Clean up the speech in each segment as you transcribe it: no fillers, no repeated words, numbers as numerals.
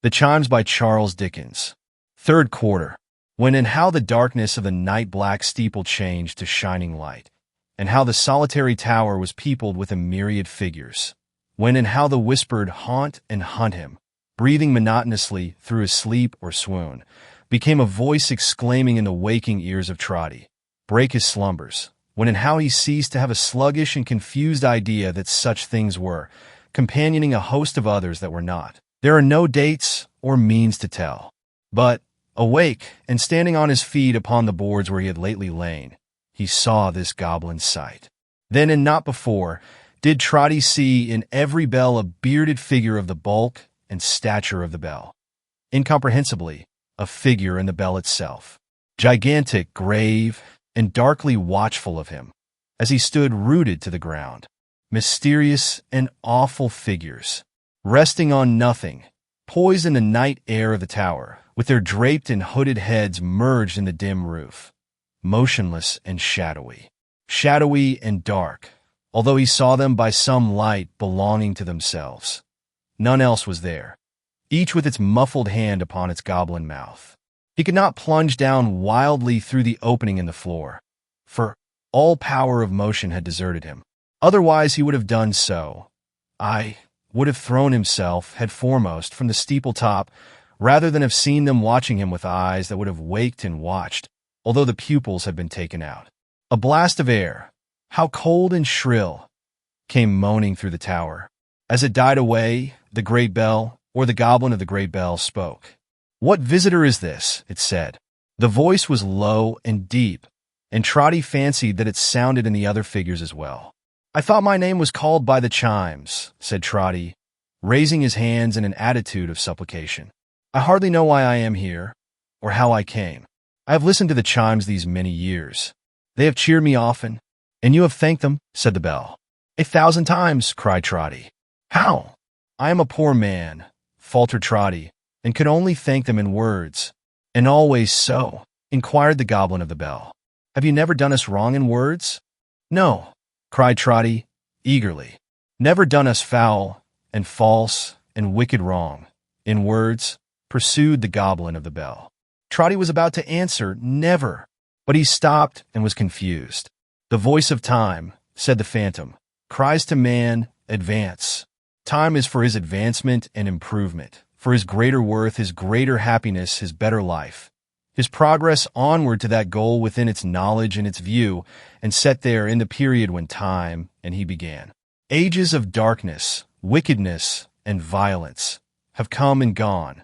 The Chimes by Charles Dickens. Third quarter. When and how the darkness of the night-black steeple changed to shining light, and how the solitary tower was peopled with a myriad figures. When and how the whispered haunt and hunt him, breathing monotonously through his sleep or swoon, became a voice exclaiming in the waking ears of Trotty, break his slumbers. When and how he ceased to have a sluggish and confused idea that such things were, companioning a host of others that were not. There are no dates or means to tell. But, awake, and standing on his feet upon the boards where he had lately lain, he saw this goblin sight. Then and not before, did Trotty see in every bell a bearded figure of the bulk and stature of the bell. Incomprehensibly, a figure in the bell itself, gigantic, grave, and darkly watchful of him, as he stood rooted to the ground. Mysterious and awful figures, resting on nothing, poised in the night air of the tower, with their draped and hooded heads merged in the dim roof, motionless and shadowy and dark, although he saw them by some light belonging to themselves. None else was there, each with its muffled hand upon its goblin mouth. He could not plunge down wildly through the opening in the floor, for all power of motion had deserted him. Otherwise he would have done so. Would have thrown himself head foremost from the steeple top, rather than have seen them watching him with eyes that would have waked and watched, although the pupils had been taken out. A blast of air, how cold and shrill, came moaning through the tower. As it died away, the great bell, or the goblin of the great bell, spoke. "What visitor is this?" it said. The voice was low and deep, and Trotty fancied that it sounded in the other figures as well. "I thought my name was called by the chimes," said Trotty, raising his hands in an attitude of supplication. "I hardly know why I am here, or how I came. I have listened to the chimes these many years. They have cheered me often, and you have thanked them," said the bell. "1,000 times," cried Trotty. "How?" "I am a poor man," faltered Trotty, "and could only thank them in words." "And always so?" inquired the goblin of the bell. "Have you never done us wrong in words?" "No," cried Trotty, eagerly. "Never done us foul, and false, and wicked wrong, in words," pursued the goblin of the bell. Trotty was about to answer, "Never," but he stopped and was confused. "The voice of time," said the phantom, "cries to man, advance. Time is for his advancement and improvement, for his greater worth, his greater happiness, his better life, his progress onward to that goal within its knowledge and its view, and set there in the period when time and he began. Ages of darkness, wickedness, and violence have come and gone.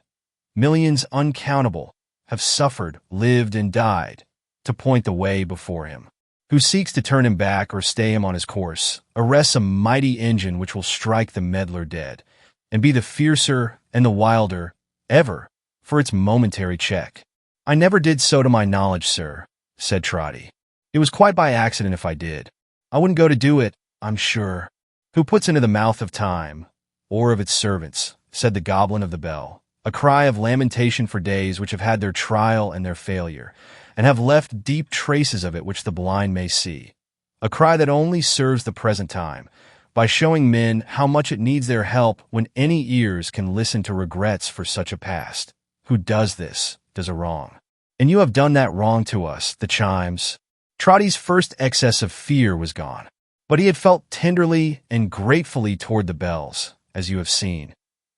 Millions uncountable have suffered, lived, and died to point the way before him. Who seeks to turn him back or stay him on his course arrests a mighty engine which will strike the meddler dead, and be the fiercer and the wilder ever for its momentary check. "I never did so to my knowledge, sir," said Trotty. "It was quite by accident if I did. I wouldn't go to do it, I'm sure." "Who puts into the mouth of time, or of its servants," said the goblin of the bell, a cry of lamentation for days which have had their trial and their failure, and have left deep traces of it which the blind may see. A cry that only serves the present time, by showing men how much it needs their help when any ears can listen to regrets for such a past. Who does this, does a wrong. And you have done that wrong to us, the chimes." Trotty's first excess of fear was gone, but he had felt tenderly and gratefully toward the bells, as you have seen.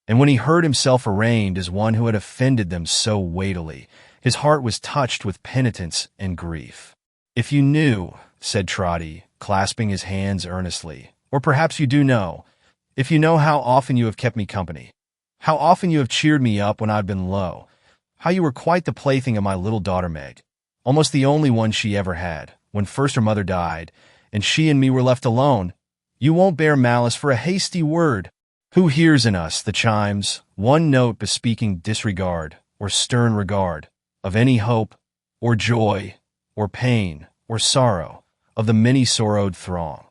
And when he heard himself arraigned as one who had offended them so weightily, his heart was touched with penitence and grief. "If you knew," said Trotty, clasping his hands earnestly, "or perhaps you do know, if you know how often you have kept me company, how often you have cheered me up when I've been low, how you were quite the plaything of my little daughter Meg, almost the only one she ever had, when first her mother died, and she and me were left alone, you won't bear malice for a hasty word. Who hears in us, the chimes, one note bespeaking disregard, or stern regard, of any hope, or joy, or pain, or sorrow, of the many-sorrowed throng?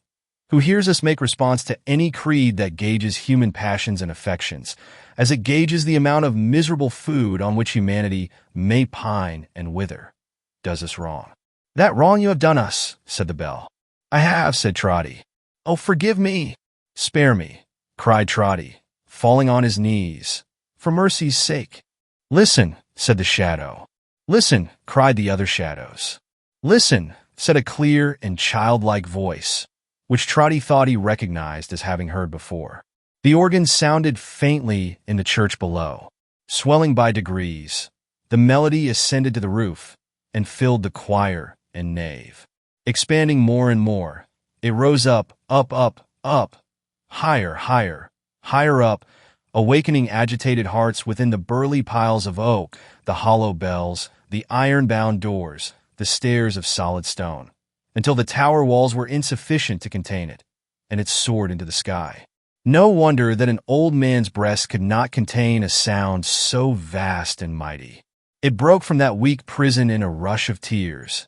Who hears us make response to any creed that gauges human passions and affections, as it gauges the amount of miserable food on which humanity may pine and wither, does us wrong. "That wrong you have done us," said the bell. "I have," said Trotty. "Oh, forgive me! Spare me!" cried Trotty, falling on his knees, for mercy's sake." "Listen," said the shadow. "Listen," cried the other shadows. "Listen," said a clear and childlike voice, which Trotty thought he recognized as having heard before. The organ sounded faintly in the church below, swelling by degrees. The melody ascended to the roof and filled the choir and nave. Expanding more and more, it rose up, up, higher, higher, higher up, awakening agitated hearts within the burly piles of oak, the hollow bells, the iron-bound doors, the stairs of solid stone, until the tower walls were insufficient to contain it, and it soared into the sky. No wonder that an old man's breast could not contain a sound so vast and mighty. It broke from that weak prison in a rush of tears,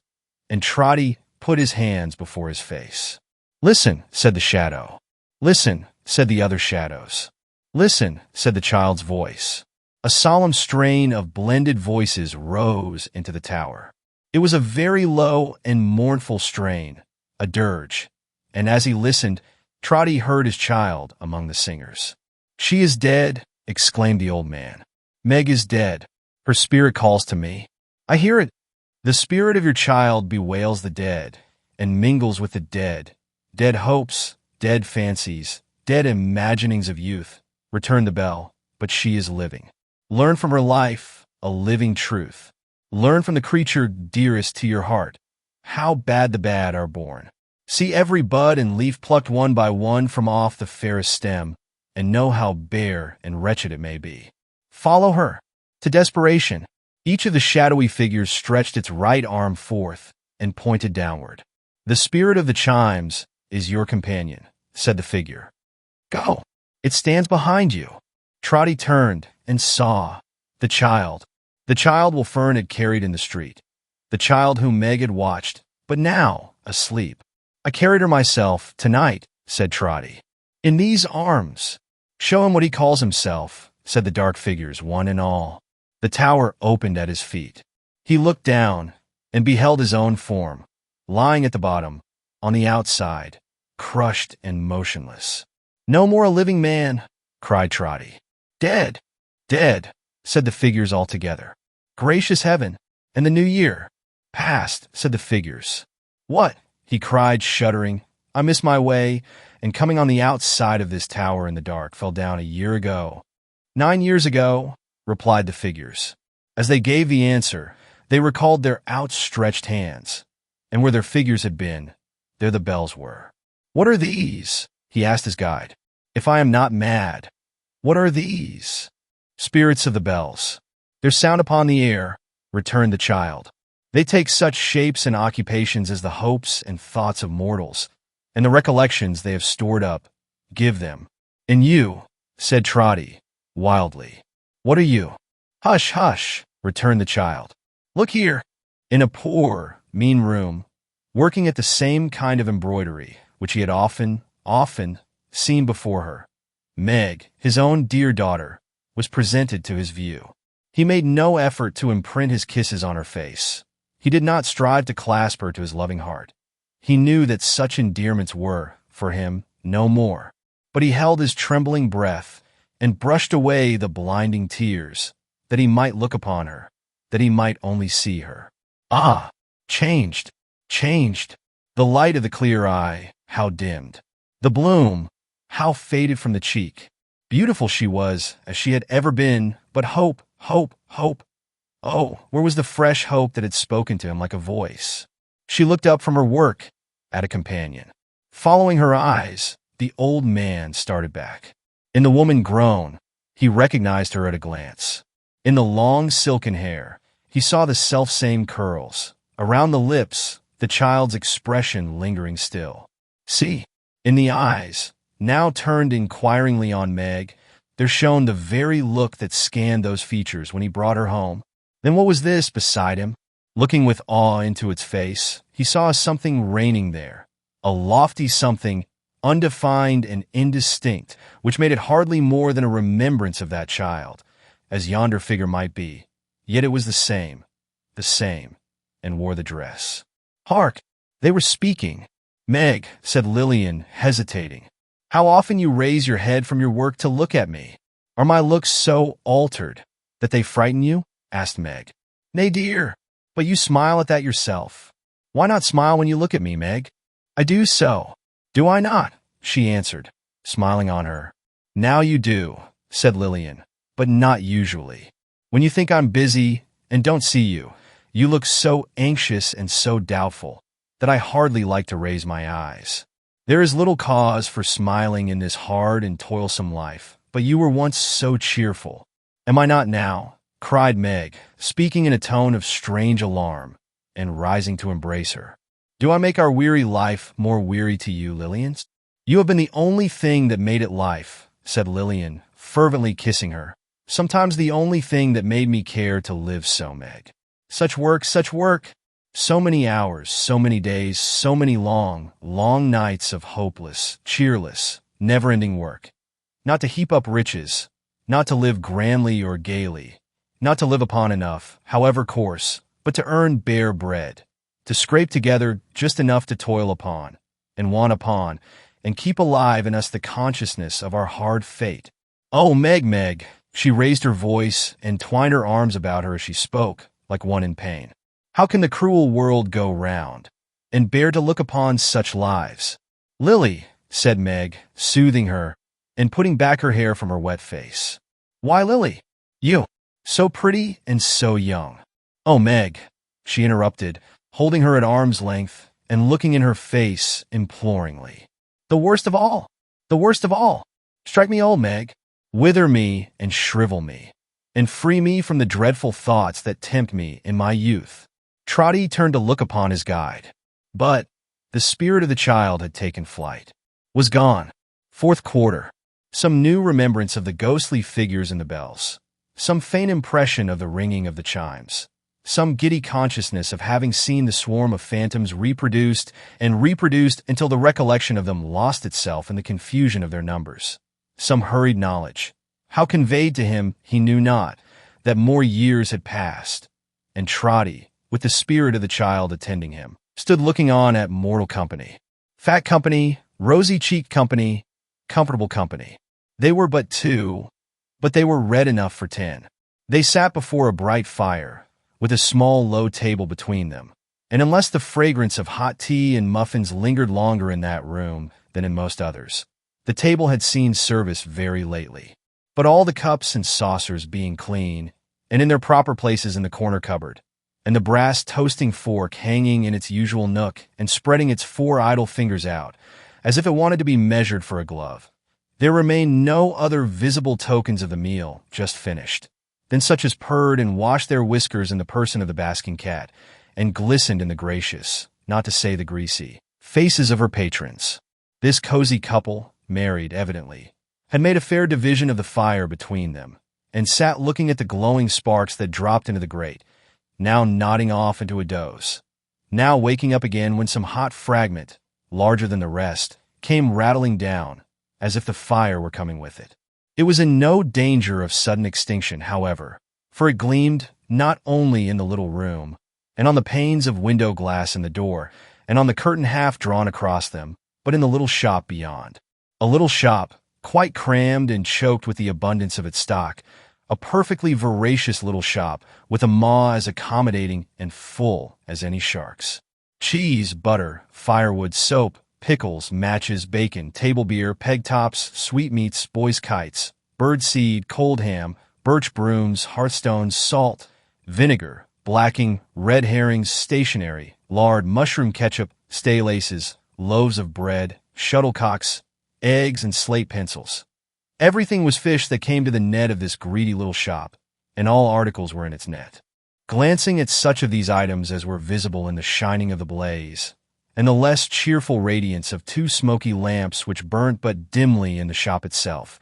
and Trotty put his hands before his face. "Listen," said the shadow. "Listen," said the other shadows. "Listen," said the child's voice. A solemn strain of blended voices rose into the tower. It was a very low and mournful strain, a dirge, and as he listened, Trotty heard his child among the singers. "She is dead," exclaimed the old man. "Meg is dead. Her spirit calls to me. I hear it. The spirit of your child bewails the dead, and mingles with the dead. Dead hopes, dead fancies, dead imaginings of youth," returned the bell, "but she is living. Learn from her life a living truth. Learn from the creature dearest to your heart how bad the bad are born. See every bud and leaf plucked one by one from off the fairest stem, and know how bare and wretched it may be. Follow her to desperation." Each of the shadowy figures stretched its right arm forth and pointed downward. "The spirit of the chimes is your companion," said the figure. "Go. It stands behind you." Trotty turned and saw the child Wolfern had carried in the street, the child whom Meg had watched, but now asleep. "I carried her myself tonight," said Trotty. "In these arms." "Show him what he calls himself," said the dark figures, one and all. The tower opened at his feet. He looked down and beheld his own form, lying at the bottom, on the outside, crushed and motionless. "No more a living man," cried Trotty. "Dead, dead," said the figures all together. "Gracious heaven, and the new year." "Past," said the figures. "What?" he cried, shuddering. "I missed my way, and coming on the outside of this tower in the dark, fell down a year ago." 9 years ago, replied the figures. As they gave the answer, they recalled their outstretched hands, and where their figures had been, there the bells were. "What are these?" he asked his guide. "If I am not mad, what are these?" "Spirits of the bells. Their sound upon the air," returned the child. "They take such shapes and occupations as the hopes and thoughts of mortals, and the recollections they have stored up, give them." "And you," said Trotty, wildly. "What are you?" "Hush, hush," returned the child. "Look here." In a poor, mean room, working at the same kind of embroidery which he had often seen before her, Meg, his own dear daughter, was presented to his view. He made no effort to imprint his kisses on her face. He did not strive to clasp her to his loving heart. He knew that such endearments were, for him, no more. But he held his trembling breath and brushed away the blinding tears, that he might look upon her, that he might only see her. Ah! Changed, changed! The light of the clear eye, how dimmed! The bloom, how faded from the cheek! Beautiful she was, as she had ever been, but hope, hope, hope! Oh, where was the fresh hope that had spoken to him like a voice? She looked up from her work at a companion. Following her eyes, the old man started back. In the woman grown, he recognized her at a glance. In the long silken hair, he saw the selfsame curls. Around the lips, the child's expression lingering still. See, in the eyes, now turned inquiringly on Meg, there shone the very look that scanned those features when he brought her home. Then what was this beside him? Looking with awe into its face, he saw something reigning there, a lofty something, undefined and indistinct, which made it hardly more than a remembrance of that child, as yonder figure might be. Yet it was the same, and wore the dress. Hark! They were speaking. "Meg," said Lillian, hesitating, "how often you raise your head from your work to look at me. Are my looks so altered that they frighten you? Asked Meg. Nay, dear, but you smile at that yourself. Why not smile when you look at me, Meg? I do so. Do I not? She answered, smiling on her. Now you do, said Lillian, but not usually. When you think I'm busy and don't see you, you look so anxious and so doubtful that I hardly like to raise my eyes. There is little cause for smiling in this hard and toilsome life, but you were once so cheerful. Am I not now? Cried Meg, speaking in a tone of strange alarm, and rising to embrace her. Do I make our weary life more weary to you, Lillian? You have been the only thing that made it life, said Lillian, fervently kissing her. Sometimes the only thing that made me care to live so, Meg. Such work, such work. So many hours, so many days, so many long, long nights of hopeless, cheerless, never-ending work. Not to heap up riches, not to live grandly or gaily, not to live upon enough, however coarse, but to earn bare bread, to scrape together just enough to toil upon, and want upon, and keep alive in us the consciousness of our hard fate. Oh, Meg, Meg! She raised her voice and twined her arms about her as she spoke, like one in pain. How can the cruel world go round, and bear to look upon such lives? Lily, said Meg, soothing her, and putting back her hair from her wet face. Why, Lily? You, so pretty and so young. Oh, Meg, she interrupted, holding her at arm's length and looking in her face imploringly. The worst of all, the worst of all. Strike me old, Meg. Wither me and shrivel me, and free me from the dreadful thoughts that tempt me in my youth. Trotty turned to look upon his guide, but the spirit of the child had taken flight, was gone. Fourth quarter. Some new remembrance of the ghostly figures in the bells, some faint impression of the ringing of the chimes, some giddy consciousness of having seen the swarm of phantoms reproduced and reproduced until the recollection of them lost itself in the confusion of their numbers. Some hurried knowledge, how conveyed to him he knew not, that more years had passed, and Trotty, with the spirit of the child attending him, stood looking on at mortal company. Fat company, rosy-cheeked company, comfortable company. They were but two, but they were red enough for 10. They sat before a bright fire, with a small low table between them, and unless the fragrance of hot tea and muffins lingered longer in that room than in most others, the table had seen service very lately. But all the cups and saucers being clean, and in their proper places in the corner cupboard, and the brass toasting fork hanging in its usual nook and spreading its 4 idle fingers out, as if it wanted to be measured for a glove, there remained no other visible tokens of the meal just finished, than such as purred and washed their whiskers in the person of the basking cat, and glistened in the gracious, not to say the greasy, faces of her patrons. This cozy couple, married evidently, had made a fair division of the fire between them, and sat looking at the glowing sparks that dropped into the grate, now nodding off into a doze, now waking up again when some hot fragment, larger than the rest, came rattling down, as if the fire were coming with it. It was in no danger of sudden extinction, however, for it gleamed not only in the little room, and on the panes of window glass in the door, and on the curtain half drawn across them, but in the little shop beyond. A little shop, quite crammed and choked with the abundance of its stock, a perfectly voracious little shop, with a maw as accommodating and full as any shark's. Cheese, butter, firewood, soap, pickles, matches, bacon, table beer, peg tops, sweetmeats, boys' kites, bird seed, cold ham, birch brooms, hearthstones, salt, vinegar, blacking, red herrings, stationery, lard, mushroom ketchup, stay laces, loaves of bread, shuttlecocks, eggs, and slate pencils. Everything was fish that came to the net of this greedy little shop, and all articles were in its net. Glancing at such of these items as were visible in the shining of the blaze, and the less cheerful radiance of 2 smoky lamps which burnt but dimly in the shop itself,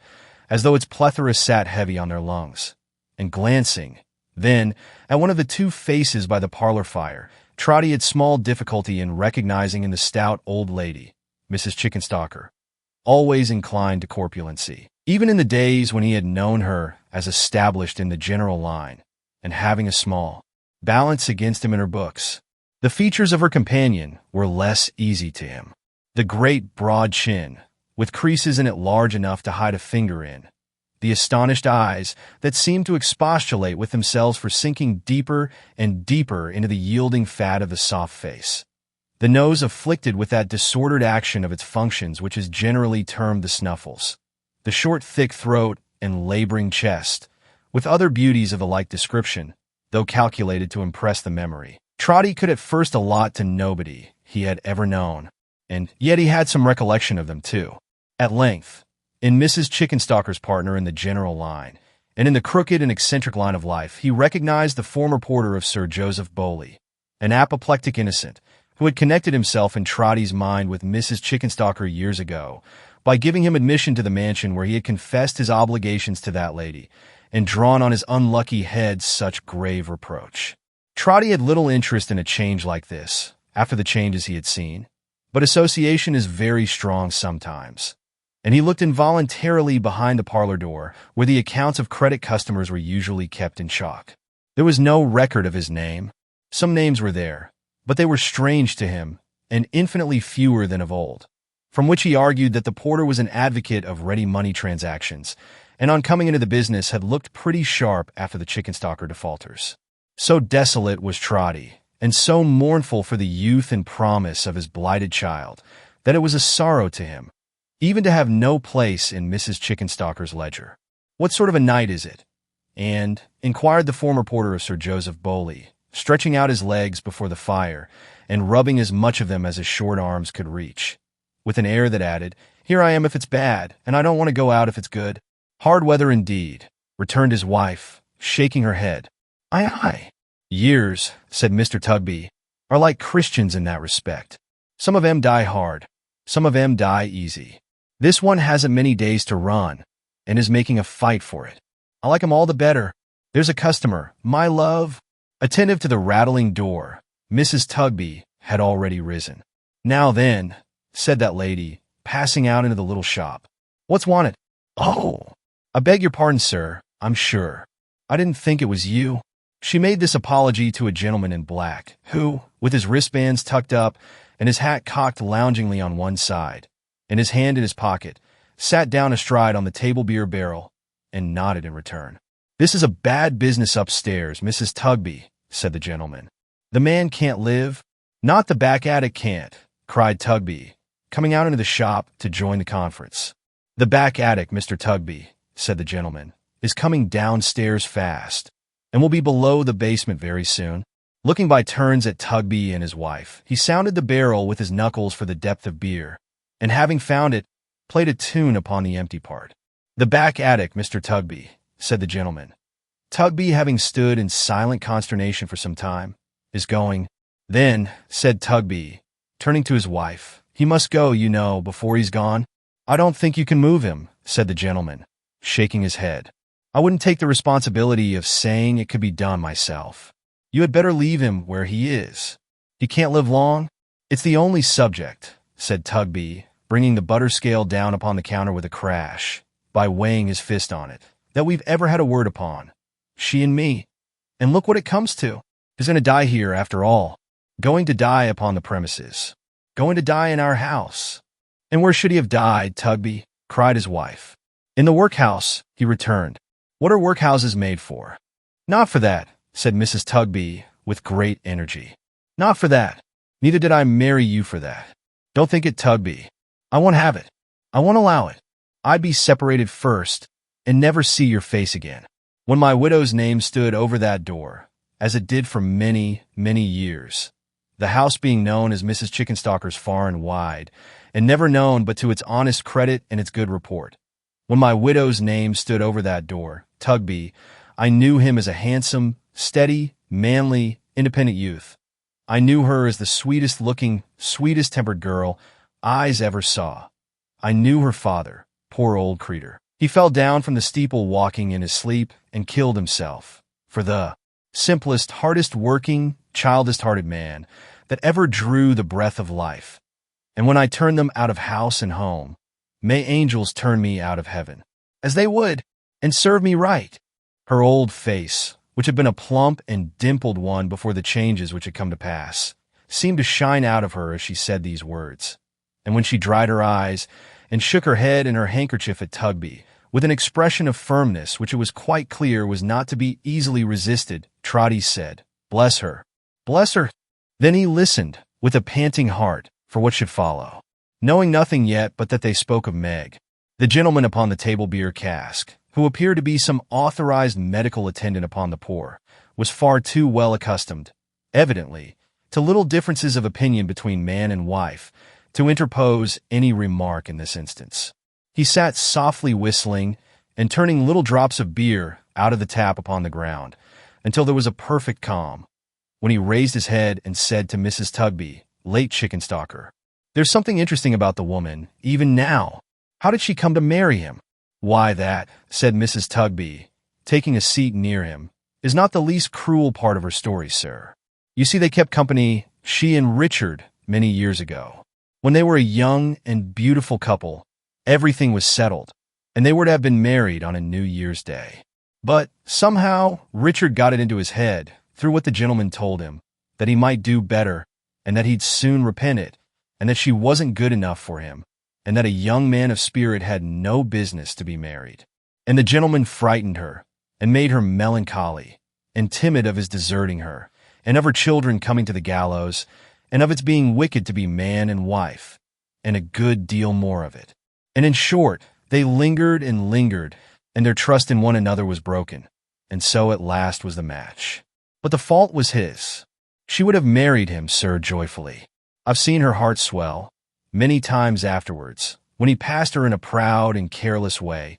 as though its plethora sat heavy on their lungs, and glancing, then, at one of the 2 faces by the parlor fire, Trotty had small difficulty in recognizing in the stout old lady, Mrs. Chickenstalker, always inclined to corpulency, even in the days when he had known her as established in the general line, and having a small balance against him in her books. The features of her companion were less easy to him. The great broad chin, with creases in it large enough to hide a finger in, the astonished eyes that seemed to expostulate with themselves for sinking deeper and deeper into the yielding fat of the soft face. The nose afflicted with that disordered action of its functions which is generally termed the snuffles. The short, thick throat and laboring chest, with other beauties of a like description, though calculated to impress the memory. Trotty could at first allot to nobody he had ever known, and yet he had some recollection of them too. At length, in Mrs. Chickenstalker's partner in the general line, and in the crooked and eccentric line of life, he recognized the former porter of Sir Joseph Bowley, an apoplectic innocent, who had connected himself in Trotty's mind with Mrs. Chickenstalker years ago, by giving him admission to the mansion where he had confessed his obligations to that lady, and drawn on his unlucky head such grave reproach. Trotty had little interest in a change like this, after the changes he had seen, but association is very strong sometimes, and he looked involuntarily behind the parlor door, where the accounts of credit customers were usually kept in chalk. There was no record of his name. Some names were there, but they were strange to him, and infinitely fewer than of old, from which he argued that the porter was an advocate of ready money transactions, and on coming into the business had looked pretty sharp after the Chickenstalker defaulters. So desolate was Trotty, and so mournful for the youth and promise of his blighted child, that it was a sorrow to him, even to have no place in Mrs. Chickenstalker's ledger. "What sort of a night is it?" inquired the former porter of Sir Joseph Bowley, stretching out his legs before the fire, and rubbing as much of them as his short arms could reach, with an air that added, "Here I am if it's bad, and I don't want to go out if it's good." "Hard weather indeed," returned his wife, shaking her head. Aye. "Years," said Mr. Tugby, "are like Christians in that respect. Some of 'em die hard, some of 'em die easy. This one hasn't many days to run, and is making a fight for it. I like 'em all the better. There's a customer, my love." Attentive to the rattling door, Mrs. Tugby had already risen. "Now then," said that lady, passing out into the little shop. "What's wanted?" "Oh, I beg your pardon, sir, I'm sure. I didn't think it was you." She made this apology to a gentleman in black, who, with his wristbands tucked up and his hat cocked loungingly on one side, and his hand in his pocket, sat down astride on the table beer barrel and nodded in return. "This is a bad business upstairs, Mrs. Tugby," said the gentleman. "The man can't live." "Not the back attic can't," cried Tugby, coming out into the shop to join the conference. "The back attic, Mr. Tugby," said the gentleman, "is coming downstairs fast, and will be below the basement very soon." Looking by turns at Tugby and his wife, he sounded the barrel with his knuckles for the depth of beer, and having found it, played a tune upon the empty part. "The back attic, Mr. Tugby," said the gentleman. Tugby, having stood in silent consternation for some time, "is going." "Then," said Tugby, turning to his wife, "he must go, you know, before he's gone." "I don't think you can move him," said the gentleman, shaking his head. "I wouldn't take the responsibility of saying it could be done myself. You had better leave him where he is. He can't live long." "It's the only subject," said Tugby, bringing the butter scale down upon the counter with a crash, by weighing his fist on it, "that we've ever had a word upon. She and me. And look what it comes to. He's going to die here after all. Going to die upon the premises. Going to die in our house." "And where should he have died, Tugby?" cried his wife. "In the workhouse," he returned. "What are workhouses made for?" "Not for that," said Mrs. Tugby with great energy. "Not for that. Neither did I marry you for that. Don't think it, Tugby. I won't have it. I won't allow it. I'd be separated first, and never see your face again. When my widow's name stood over that door, as it did for many, many years, the house being known as Mrs. Chickenstalker's far and wide, and never known but to its honest credit and its good report. When my widow's name stood over that door, Tugby, I knew him as a handsome, steady, manly, independent youth. I knew her as the sweetest-looking, sweetest-tempered girl eyes ever saw. I knew her father, poor old creetur. He fell down from the steeple walking in his sleep and killed himself, for the simplest, hardest-working, childest-hearted man that ever drew the breath of life. And when I turned them out of house and home, may angels turn me out of heaven, as they would, and serve me right." Her old face, which had been a plump and dimpled one before the changes which had come to pass, seemed to shine out of her as she said these words. And when she dried her eyes and shook her head and her handkerchief at Tugby, With an expression of firmness which it was quite clear was not to be easily resisted, Trotty said, "Bless her. Bless her." Then he listened, with a panting heart, for what should follow, knowing nothing yet but that they spoke of Meg. The gentleman upon the table beer cask, who appeared to be some authorized medical attendant upon the poor, was far too well accustomed, evidently, to little differences of opinion between man and wife, to interpose any remark in this instance. He sat softly whistling and turning little drops of beer out of the tap upon the ground, until there was a perfect calm, when he raised his head and said to Mrs. Tugby, late chicken-stalker, "There's something interesting about the woman, even now. How did she come to marry him?" "Why, that," said Mrs. Tugby, taking a seat near him, "is not the least cruel part of her story, sir. You see, they kept company, she and Richard, many years ago. When they were a young and beautiful couple, everything was settled, and they were to have been married on a New Year's Day. But, somehow, Richard got it into his head, through what the gentleman told him, that he might do better, and that he'd soon repent it, and that she wasn't good enough for him, and that a young man of spirit had no business to be married. And the gentleman frightened her, and made her melancholy, and timid of his deserting her, and of her children coming to the gallows, and of its being wicked to be man and wife, and a good deal more of it. And in short, they lingered, and their trust in one another was broken, and so at last was the match. But the fault was his. She would have married him, sir, joyfully. I've seen her heart swell, many times afterwards, when he passed her in a proud and careless way,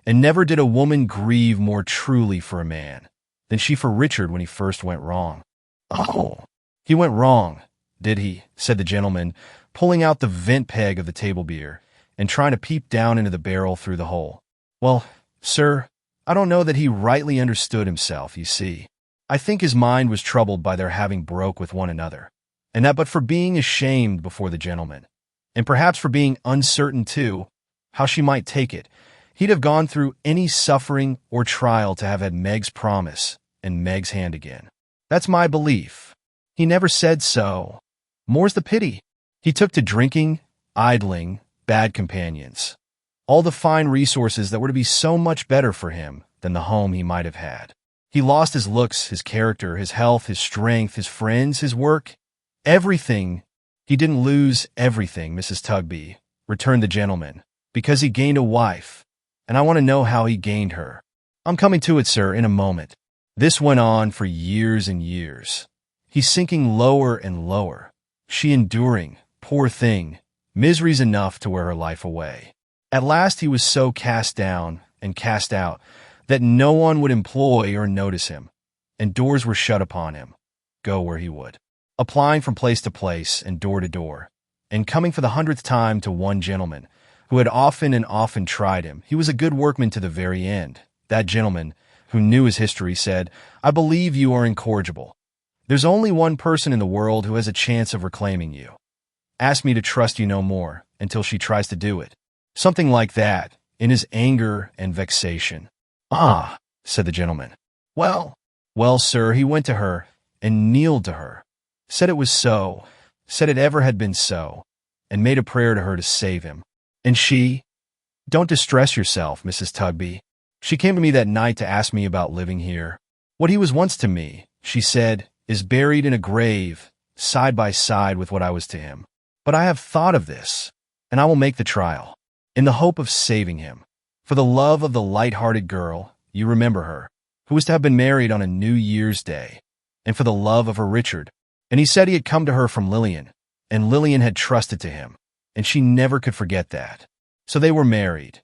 and never did a woman grieve more truly for a man than she for Richard when he first went wrong." "Oh, he went wrong, did he?" said the gentleman, pulling out the vent peg of the table beer, and trying to peep down into the barrel through the hole. "Well, sir, I don't know that he rightly understood himself, you see. I think his mind was troubled by their having broke with one another, and that but for being ashamed before the gentleman, and perhaps for being uncertain, too, how she might take it, he'd have gone through any suffering or trial to have had Meg's promise and Meg's hand again. That's my belief. He never said so. More's the pity. He took to drinking, idling, bad companions, all the fine resources that were to be so much better for him than the home he might have had. He lost his looks, his character, his health, his strength, his friends, his work, everything." "He didn't lose everything, Mrs. Tugby," returned the gentleman, "because he gained a wife, and I want to know how he gained her. I'm coming to it, sir, in a moment. This went on for years and years. He sinking lower and lower, she enduring, poor thing, miseries enough to wear her life away. At last he was so cast down and cast out that no one would employ or notice him, and doors were shut upon him, go where he would, applying from place to place and door to door, and coming for the 100th time to one gentleman, who had often and often tried him. He was a good workman to the very end. That gentleman, who knew his history, said, 'I believe you are incorrigible. There's only one person in the world who has a chance of reclaiming you. Ask me to trust you no more until she tries to do it.' Something like that, in his anger and vexation." "Ah," said the gentleman. Well, sir, he went to her and kneeled to her, said it was so, said it ever had been so, and made a prayer to her to save him. And she— Don't distress yourself, Mrs. Tugby. She came to me that night to ask me about living here. What he was once to me, she said, is buried in a grave, side by side with what I was to him. But I have thought of this, and I will make the trial, in the hope of saving him. For the love of the light-hearted girl, you remember her, who was to have been married on a New Year's Day, and for the love of her Richard. And he said he had come to her from Lillian, and Lillian had trusted to him, and she never could forget that. So they were married.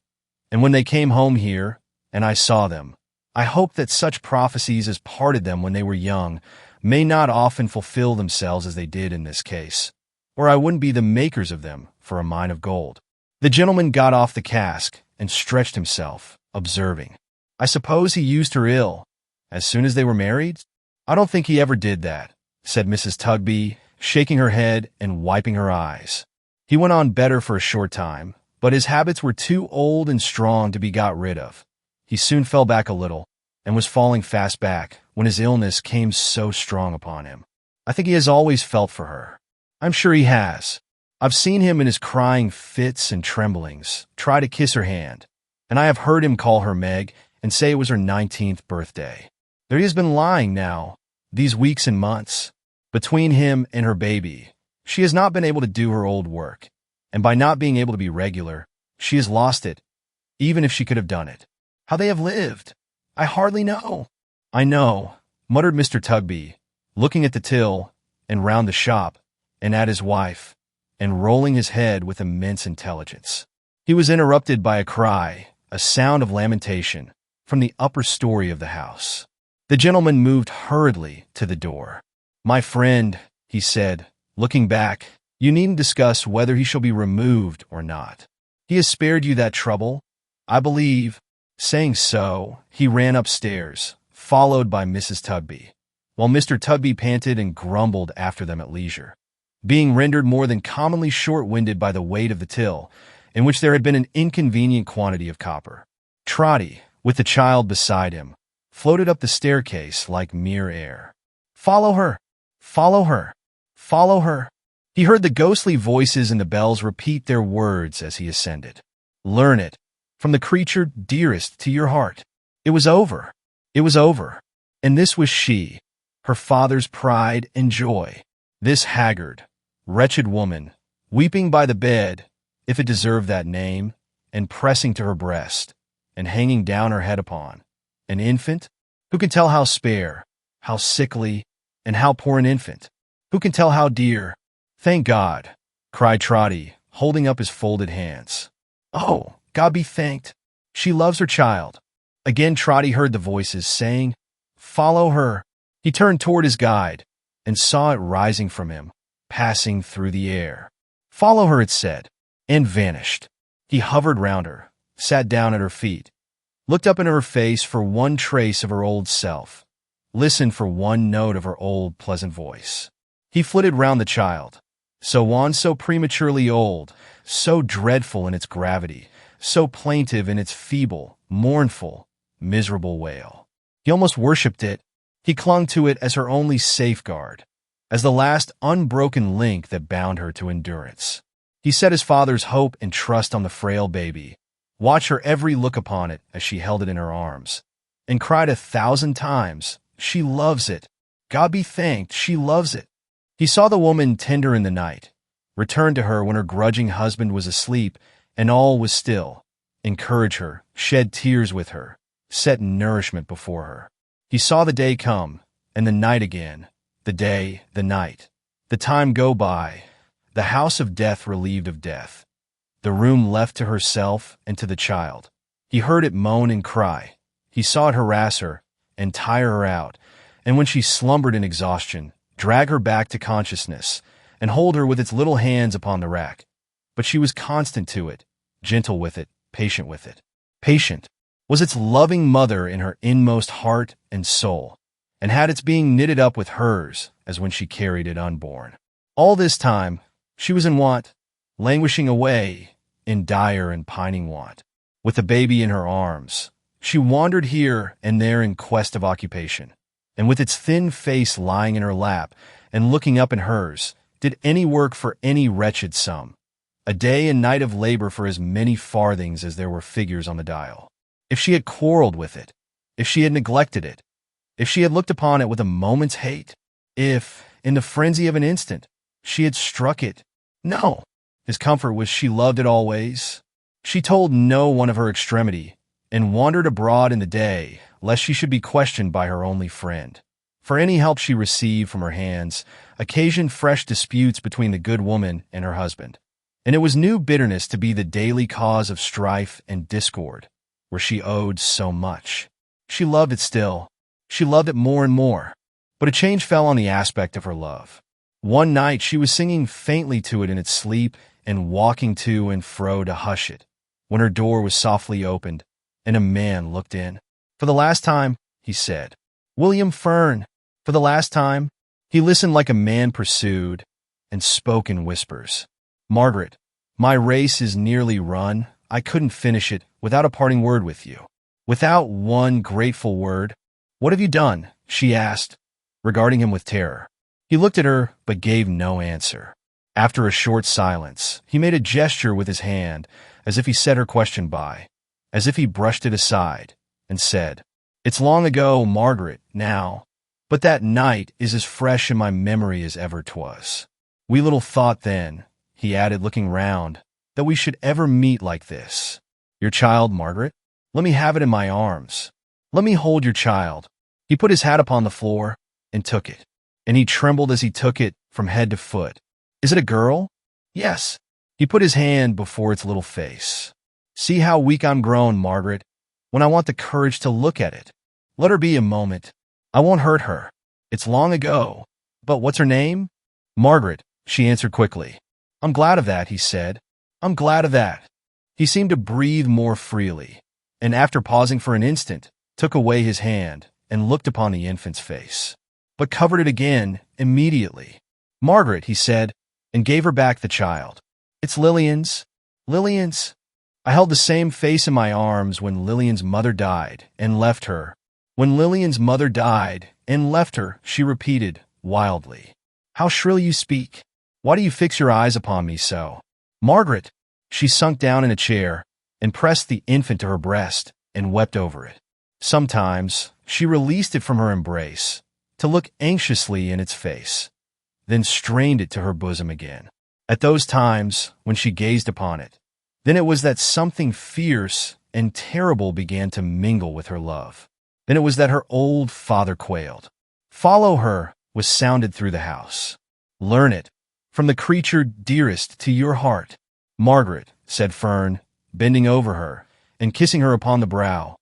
And when they came home here, and I saw them, I hope that such prophecies as parted them when they were young may not often fulfill themselves as they did in this case, or I wouldn't be the makers of them for a mine of gold." The gentleman got off the cask and stretched himself, observing, "I suppose he used her ill, as soon as they were married?" "I don't think he ever did that," said Mrs. Tugby, shaking her head and wiping her eyes. "He went on better for a short time, but his habits were too old and strong to be got rid of. He soon fell back a little, and was falling fast back, when his illness came so strong upon him. I think he has always felt for her. I'm sure he has. I've seen him in his crying fits and tremblings try to kiss her hand, and I have heard him call her Meg and say it was her 19th birthday. There he has been lying now, these weeks and months. Between him and her baby, she has not been able to do her old work, and by not being able to be regular, she has lost it, even if she could have done it. How they have lived, I hardly know. I know, muttered Mr. Tugby, looking at the till and round the shop and at his wife, and rolling his head with immense intelligence. He was interrupted by a cry, a sound of lamentation, from the upper story of the house. The gentleman moved hurriedly to the door. "My friend," he said, looking back, "you needn't discuss whether he shall be removed or not. He has spared you that trouble, I believe." Saying so, he ran upstairs, followed by Mrs. Tugby, while Mr. Tugby panted and grumbled after them at leisure, being rendered more than commonly short-winded by the weight of the till, in which there had been an inconvenient quantity of copper. Trotty, with the child beside him, floated up the staircase like mere air. "Follow her! Follow her! Follow her!" He heard the ghostly voices and the bells repeat their words as he ascended. "Learn it, from the creature dearest to your heart." It was over. It was over. And this was she, her father's pride and joy. This haggard, wretched woman, weeping by the bed, if it deserved that name, and pressing to her breast, and hanging down her head upon an infant? Who can tell how spare, how sickly, and how poor an infant? Who can tell how dear? "Thank God," cried Trotty, holding up his folded hands. "Oh, God be thanked. She loves her child." Again Trotty heard the voices saying, "Follow her." He turned toward his guide, and saw it rising from him, passing through the air. "Follow her," it said, and vanished. He hovered round her, sat down at her feet, looked up into her face for one trace of her old self, listened for one note of her old pleasant voice. He flitted round the child, so wan, so prematurely old, so dreadful in its gravity, so plaintive in its feeble, mournful, miserable wail. He almost worshipped it. He clung to it as her only safeguard, as the last unbroken link that bound her to endurance. He set his father's hope and trust on the frail baby, watched her every look upon it as she held it in her arms, and cried 1,000 times, "She loves it! God be thanked, she loves it!" He saw the woman tender in the night, return to her when her grudging husband was asleep and all was still, encourage her, shed tears with her, set nourishment before her. He saw the day come, and the night again, the day, the night, the time go by, the house of death relieved of death, the room left to herself and to the child. He heard it moan and cry. He saw it harass her and tire her out, and when she slumbered in exhaustion, drag her back to consciousness and hold her with its little hands upon the rack. But she was constant to it, gentle with it, patient with it. Patient was its loving mother in her inmost heart and soul, and had its being knitted up with hers as when she carried it unborn. All this time, she was in want, languishing away in dire and pining want. With the baby in her arms, she wandered here and there in quest of occupation, and with its thin face lying in her lap and looking up in hers, did any work for any wretched sum, a day and night of labor for as many farthings as there were figures on the dial. If she had quarreled with it, if she had neglected it, if she had looked upon it with a moment's hate, if, in the frenzy of an instant, she had struck it, no, his comfort was she loved it always. She told no one of her extremity, and wandered abroad in the day, lest she should be questioned by her only friend. For any help she received from her hands occasioned fresh disputes between the good woman and her husband, and it was new bitterness to be the daily cause of strife and discord, where she owed so much. She loved it still. She loved it more and more. But a change fell on the aspect of her love. One night she was singing faintly to it in its sleep and walking to and fro to hush it, when her door was softly opened, and a man looked in. "For the last time," he said. "William Fern, for the last time." He listened like a man pursued, and spoke in whispers. "Margaret, my race is nearly run. I couldn't finish it without a parting word with you. Without one grateful word." "What have you done?" she asked, regarding him with terror. He looked at her, but gave no answer. After a short silence, he made a gesture with his hand, as if he set her question by, as if he brushed it aside, and said, "It's long ago, Margaret, now, but that night is as fresh in my memory as ever 'twas. We little thought then," he added, looking round, "that we should ever meet like this. Your child, Margaret? Let me have it in my arms. Let me hold your child." He put his hat upon the floor and took it, and he trembled as he took it from head to foot. "Is it a girl?" "Yes." He put his hand before its little face. "See how weak I'm grown, Margaret, when I want the courage to look at it. Let her be a moment. I won't hurt her. It's long ago. But what's her name?" "Margaret," she answered quickly. "I'm glad of that," he said. "I'm glad of that." He seemed to breathe more freely, and after pausing for an instant, took away his hand and looked upon the infant's face, but covered it again immediately. "Margaret," he said, and gave her back the child. "It's Lillian's. Lillian's." I held the same face in my arms when Lillian's mother died and left her. "When Lillian's mother died and left her," she repeated wildly. "How shrill you speak. Why do you fix your eyes upon me so?" "Margaret!" She sunk down in a chair and pressed the infant to her breast and wept over it. Sometimes she released it from her embrace to look anxiously in its face, then strained it to her bosom again. At those times when she gazed upon it, then it was that something fierce and terrible began to mingle with her love. Then it was that her old father quailed. "Follow her," was sounded through the house. "Learn it, from the creature dearest to your heart." "Margaret," said Fern, bending over her and kissing her upon the brow,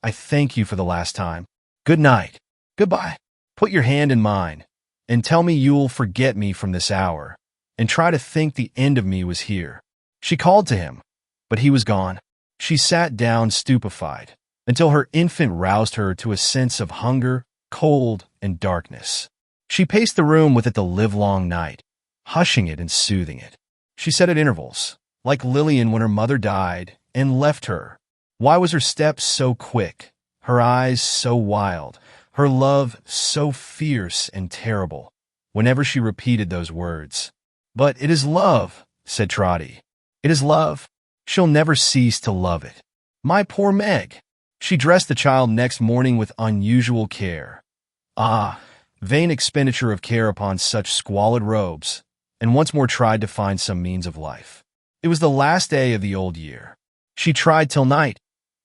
"I thank you for the last time. Good night. Goodbye. Put your hand in mine, and tell me you'll forget me from this hour, and try to think the end of me was here." She called to him, but he was gone. She sat down stupefied, until her infant roused her to a sense of hunger, cold, and darkness. She paced the room with it the livelong night, hushing it and soothing it. She said at intervals, like Lillian when her mother died and left her. Why was her step so quick, her eyes so wild, her love so fierce and terrible, whenever she repeated those words? "But it is love," said Trotty. "It is love. She'll never cease to love it. My poor Meg." She dressed the child next morning with unusual care. Ah, vain expenditure of care upon such squalid robes, and once more tried to find some means of life. It was the last day of the old year. She tried till night,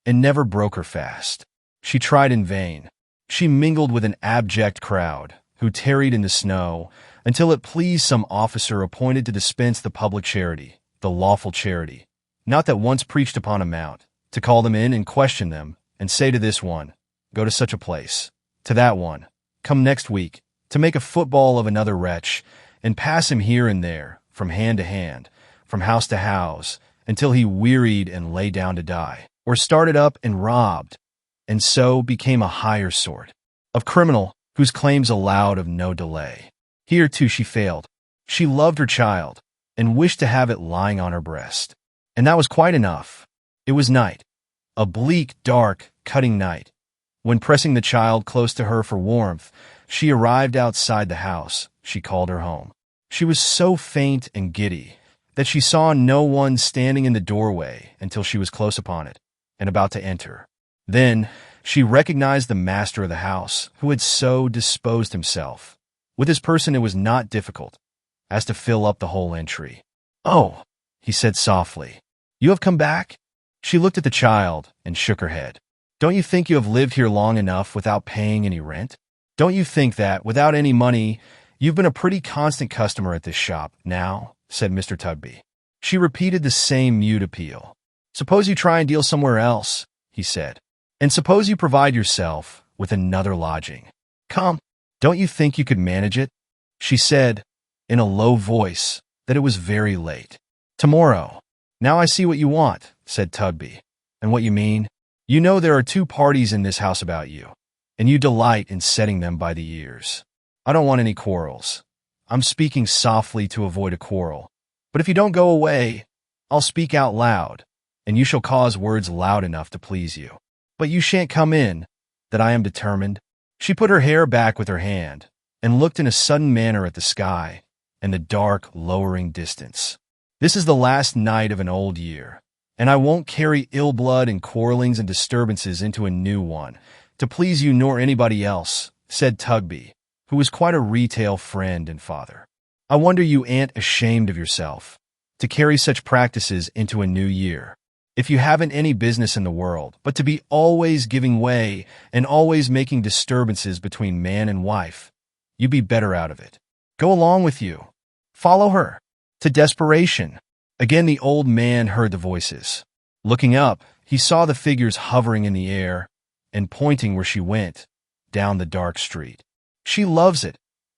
and never broke her fast. She tried in vain. She mingled with an abject crowd, who tarried in the snow, until it pleased some officer appointed to dispense the public charity, the lawful charity, not that once preached upon a mount, to call them in and question them, and say to this one, "Go to such a place," to that one, "Come next week," to make a football of another wretch, and pass him here and there, from hand to hand, from house to house, until he wearied and lay down to die, or started up and robbed, and so became a higher sort of criminal whose claims allowed of no delay. Here, too, she failed. She loved her child, and wished to have it lying on her breast. And that was quite enough. It was night, a bleak, dark, cutting night, when pressing the child close to her for warmth, she arrived outside the house she called her home. She was so faint and giddy that she saw no one standing in the doorway until she was close upon it and about to enter. Then she recognized the master of the house, who had so disposed himself. With his person it was not difficult as to fill up the whole entry. "Oh," he said softly, "you have come back?" She looked at the child and shook her head. "Don't you think you have lived here long enough without paying any rent? Don't you think that, without any money, you've been a pretty constant customer at this shop, now?" said Mr. Tugby. She repeated the same mute appeal. "Suppose you try and deal somewhere else," he said. "And suppose you provide yourself with another lodging. Come, don't you think you could manage it?" She said, in a low voice, that it was very late. "Tomorrow." "Now I see what you want," said Tugby, "and what you mean. You know there are two parties in this house about you, and you delight in setting them by the ears. I don't want any quarrels. I'm speaking softly to avoid a quarrel. But if you don't go away, I'll speak out loud, and you shall cause words loud enough to please you. But you shan't come in, that I am determined." She put her hair back with her hand, and looked in a sudden manner at the sky and the dark, lowering distance. "This is the last night of an old year, and I won't carry ill blood and quarrelings and disturbances into a new one, to please you nor anybody else," said Tugby, who was quite a retail friend and father. "I wonder you ain't ashamed of yourself, to carry such practices into a new year. If you haven't any business in the world, but to be always giving way and always making disturbances between man and wife, you'd be better out of it. Go along with you. Follow her. To desperation." Again the old man heard the voices. Looking up, he saw the figures hovering in the air and pointing where she went, down the dark street. "She loves it,"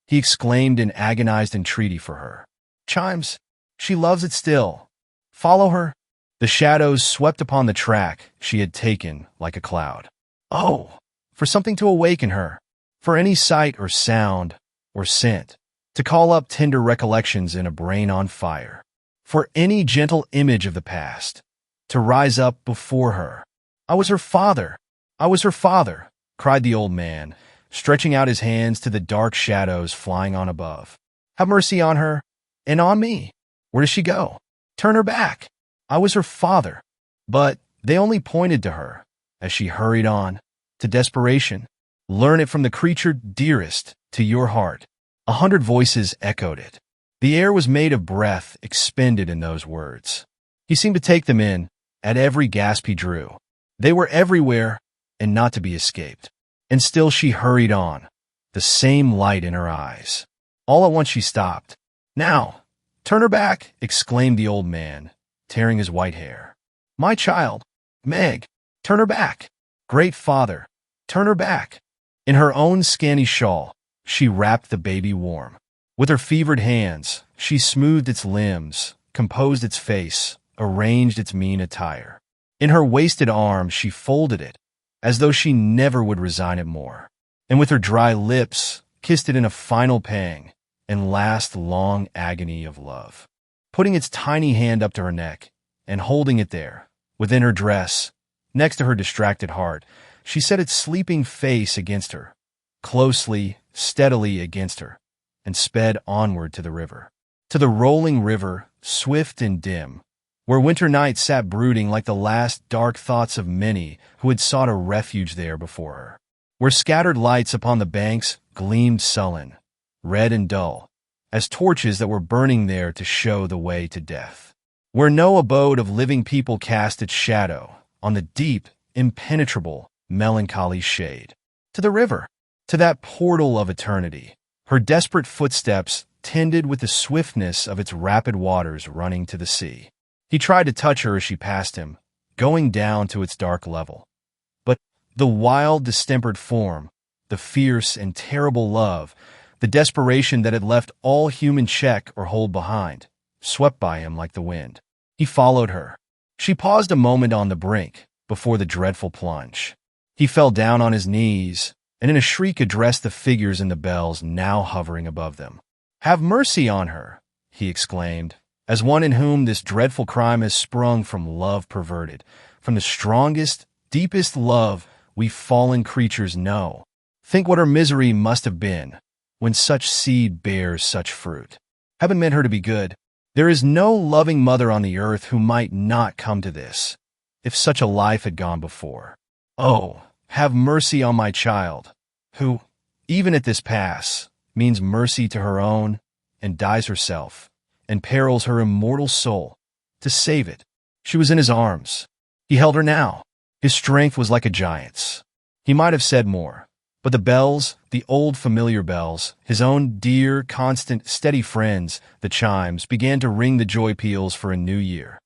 he exclaimed in agonized entreaty for her. "Chimes, she loves it still. Follow her." The shadows swept upon the track she had taken like a cloud. Oh, for something to awaken her, for any sight or sound or scent, to call up tender recollections in a brain on fire, for any gentle image of the past to rise up before her. "I was her father! I was her father!" cried the old man, stretching out his hands to the dark shadows flying on above. "Have mercy on her, and on me. Where does she go? Turn her back. I was her father." But they only pointed to her as she hurried on, to desperation. "Learn it from the creature dearest to your heart." 100 voices echoed it. The air was made of breath expended in those words. He seemed to take them in at every gasp he drew. They were everywhere and not to be escaped. And still she hurried on, the same light in her eyes. All at once she stopped. "Now, turn her back," exclaimed the old man, tearing his white hair. "My child, Meg, turn her back. Great Father, turn her back." In her own scanty shawl, she wrapped the baby warm. With her fevered hands, she smoothed its limbs, composed its face, arranged its mean attire. In her wasted arms she folded it, as though she never would resign it more, and with her dry lips kissed it in a final pang and last long agony of love. Putting its tiny hand up to her neck and holding it there, within her dress, next to her distracted heart, she set its sleeping face against her, closely, steadily against her, and sped onward to the river. To the rolling river, swift and dim, where winter night sat brooding like the last dark thoughts of many who had sought a refuge there before her. Where scattered lights upon the banks gleamed sullen, red and dull, as torches that were burning there to show the way to death. Where no abode of living people cast its shadow on the deep, impenetrable, melancholy shade. To the river, to that portal of eternity, her desperate footsteps tended with the swiftness of its rapid waters running to the sea. He tried to touch her as she passed him, going down to its dark level. But the wild, distempered form, the fierce and terrible love, the desperation that had left all human check or hold behind, swept by him like the wind. He followed her. She paused a moment on the brink before the dreadful plunge. He fell down on his knees, and in a shriek addressed the figures in the bells now hovering above them. "Have mercy on her," he exclaimed, as one in whom this dreadful crime has sprung from love perverted, from the strongest, deepest love we fallen creatures know. Think what her misery must have been when such seed bears such fruit. Heaven meant her to be good. There is no loving mother on the earth who might not come to this, if such a life had gone before. Oh, have mercy on my child, who, even at this pass, means mercy to her own, and dies herself, and perils her immortal soul, to save it. She was in his arms. He held her now. His strength was like a giant's. He might have said more, but the bells, the old familiar bells, his own dear, constant, steady friends, the chimes, began to ring the joy peals for a new year.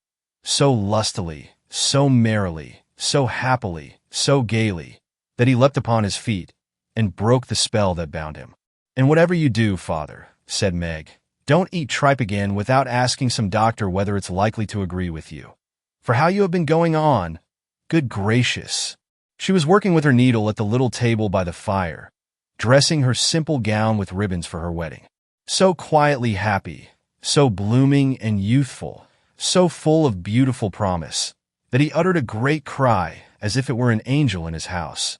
So lustily, so merrily, so happily, so gaily, that he leapt upon his feet and broke the spell that bound him. "And whatever you do, Father," said Meg, "don't eat tripe again without asking some doctor whether it's likely to agree with you. For how you have been going on, good gracious." She was working with her needle at the little table by the fire, dressing her simple gown with ribbons for her wedding. So quietly happy, so blooming and youthful, so full of beautiful promise, that he uttered a great cry as if it were an angel in his house,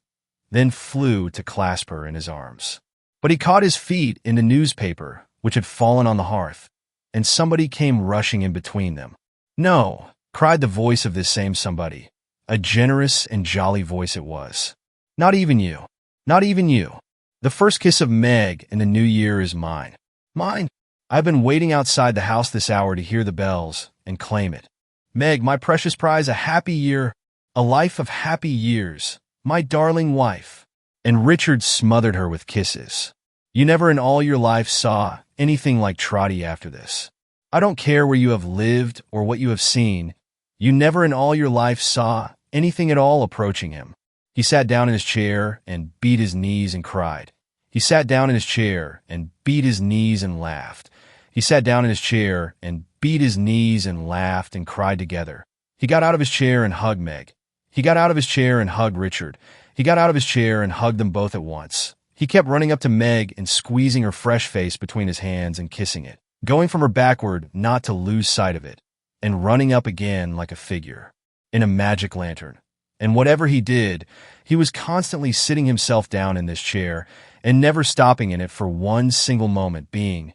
then flew to clasp her in his arms. But he caught his feet in the newspaper, which had fallen on the hearth, and somebody came rushing in between them. "No, cried the voice of this same somebody. A generous and jolly voice it was. Not even you. Not even you. The first kiss of Meg in the new year is mine. Mine? I've been waiting outside the house this hour to hear the bells and claim it. Meg, my precious prize, a happy year, a life of happy years, my darling wife. And Richard smothered her with kisses. You never in all your life saw anything like Trotty after this. I don't care where you have lived or what you have seen. You never in all your life saw anything at all approaching him. He sat down in his chair and beat his knees and cried. He sat down in his chair and beat his knees and laughed. He sat down in his chair and beat his knees and laughed and cried together. He got out of his chair and hugged Meg. He got out of his chair and hugged Richard. He got out of his chair and hugged them both at once. He kept running up to Meg and squeezing her fresh face between his hands and kissing it, going from her backward not to lose sight of it, and running up again like a figure in a magic lantern. And whatever he did, he was constantly sitting himself down in this chair and never stopping in it for one single moment, being,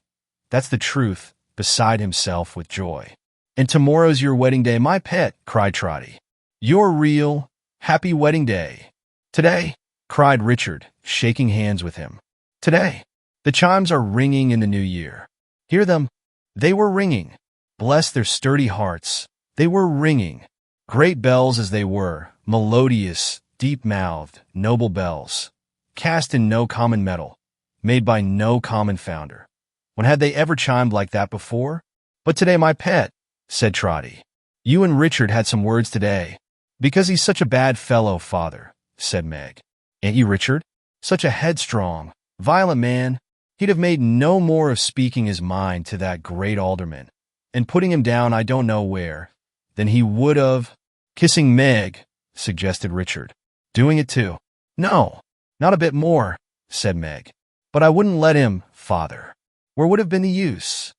that's the truth, beside himself with joy. And tomorrow's your wedding day, my pet, cried Trotty. Your real, happy wedding day. Today, cried Richard, shaking hands with him. Today. The chimes are ringing in the new year. Hear them? They were ringing. Bless their sturdy hearts. They were ringing. Great bells as they were, melodious, deep-mouthed, noble bells, cast in no common metal, made by no common founder. When had they ever chimed like that before? But today, my pet, said Trotty. You and Richard had some words today. Because he's such a bad fellow, father, said Meg. Ain't you, Richard? Such a headstrong, violent man. He'd have made no more of speaking his mind to that great alderman, and putting him down I don't know where, than he would of kissing Meg, suggested Richard. Doing it too. No, not a bit more, said Meg. But I wouldn't let him, father. Where would have been the use?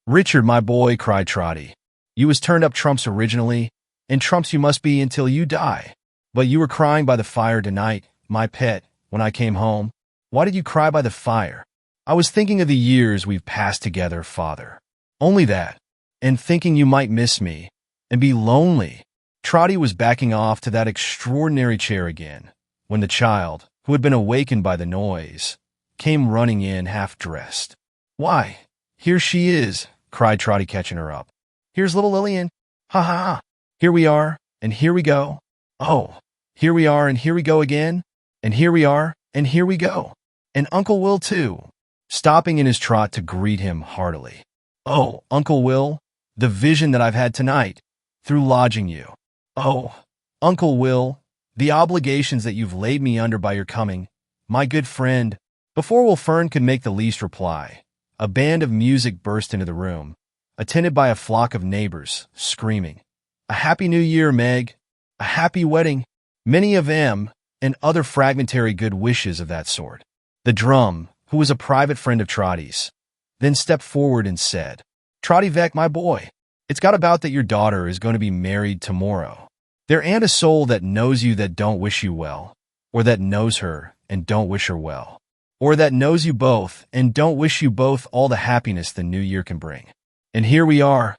Richard, my boy, cried Trotty. You was turned up trumps originally, and trumps you must be until you die. But you were crying by the fire tonight, my pet, when I came home. Why did you cry by the fire? I was thinking of the years we've passed together, father. Only that. And thinking you might miss me, and be lonely. Trotty was backing off to that extraordinary chair again, when the child, who had been awakened by the noise, came running in half-dressed. Why, here she is, cried Trotty, catching her up. Here's little Lillian. Ha ha ha. Here we are, and here we go. Oh, here we are, and here we go again. And here we are, and here we go. And Uncle Will, too, stopping in his trot to greet him heartily. Oh, Uncle Will, the vision that I've had tonight, through lodging you. Oh, Uncle Will, the obligations that you've laid me under by your coming, my good friend. Before Will Fern could make the least reply, a band of music burst into the room, attended by a flock of neighbors, screaming, A Happy New Year, Meg! A happy wedding! Many of them, and other fragmentary good wishes of that sort. The drum, who was a private friend of Trotty's, then stepped forward and said, Trotty Veck, my boy, it's got about that your daughter is going to be married tomorrow. There ain't a soul that knows you that don't wish you well, or that knows her and don't wish her well, or that knows you both and don't wish you both all the happiness the new year can bring. And here we are,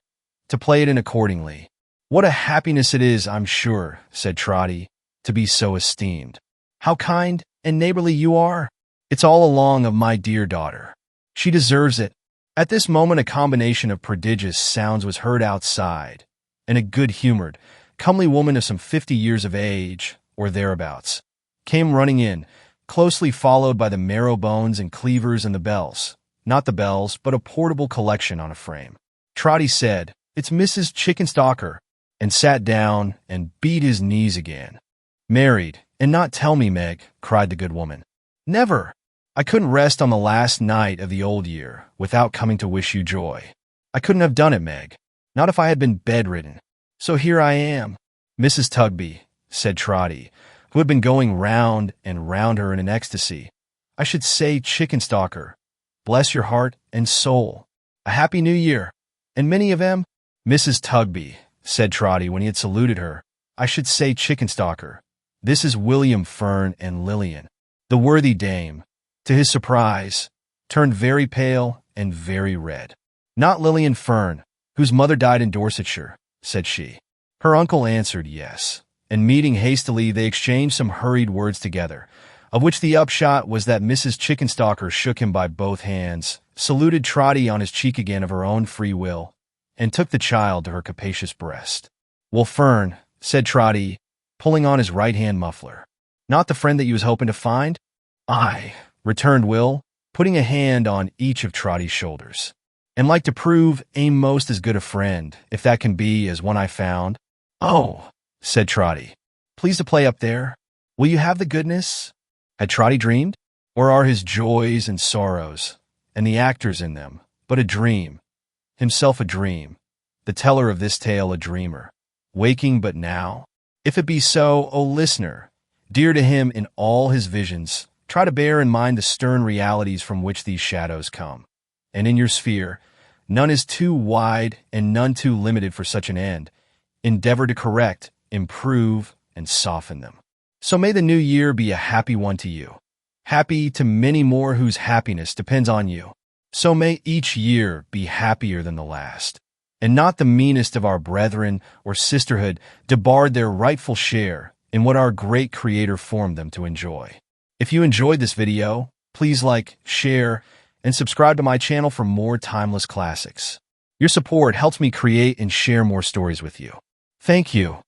to play it in accordingly. What a happiness it is, I'm sure, said Trotty, to be so esteemed. How kind and neighborly you are. It's all along of my dear daughter. She deserves it. At this moment a combination of prodigious sounds was heard outside, and a good-humored, comely woman of some 50 years of age, or thereabouts, came running in, closely followed by the marrow bones and cleavers and the bells. Not the bells, but a portable collection on a frame. Trotty said, It's Mrs. Chickenstalker, and sat down and beat his knees again. Married, and not tell me, Meg, cried the good woman. Never. I couldn't rest on the last night of the old year without coming to wish you joy. I couldn't have done it, Meg, not if I had been bedridden. So here I am. Mrs. Tugby, said Trotty, who had been going round and round her in an ecstasy. I should say, Chickenstalker, bless your heart and soul. A happy new year, and many of them. Mrs. Tugby, said Trotty when he had saluted her, I should say, Chickenstalker, this is William Fern and Lillian. The worthy dame, to his surprise, turned very pale and very red. Not Lillian Fern, whose mother died in Dorsetshire, said she. Her uncle answered yes, and meeting hastily, they exchanged some hurried words together, of which the upshot was that Mrs. Chickenstalker shook him by both hands, saluted Trotty on his cheek again of her own free will, and took the child to her capacious breast. "Well, Fern," said Trotty, pulling on his right-hand muffler. "Not the friend that you was hoping to find?" "Aye," returned Will, putting a hand on each of Trotty's shoulders. "And like to prove aim most as good a friend, if that can be, as one I found." "Oh," said Trotty, "pleased to play up there. Will you have the goodness?" Had Trotty dreamed? Or are his joys and sorrows, and the actors in them, but a dream? Himself a dream, the teller of this tale a dreamer, waking but now? If it be so, O listener, dear to him in all his visions, try to bear in mind the stern realities from which these shadows come. And in your sphere, none is too wide and none too limited for such an end. Endeavor to correct, improve, and soften them. So may the new year be a happy one to you, happy to many more whose happiness depends on you. So may each year be happier than the last, and not the meanest of our brethren or sisterhood debarred their rightful share in what our great Creator formed them to enjoy. If you enjoyed this video, please like, share, and subscribe to my channel for more timeless classics. Your support helps me create and share more stories with you. Thank you.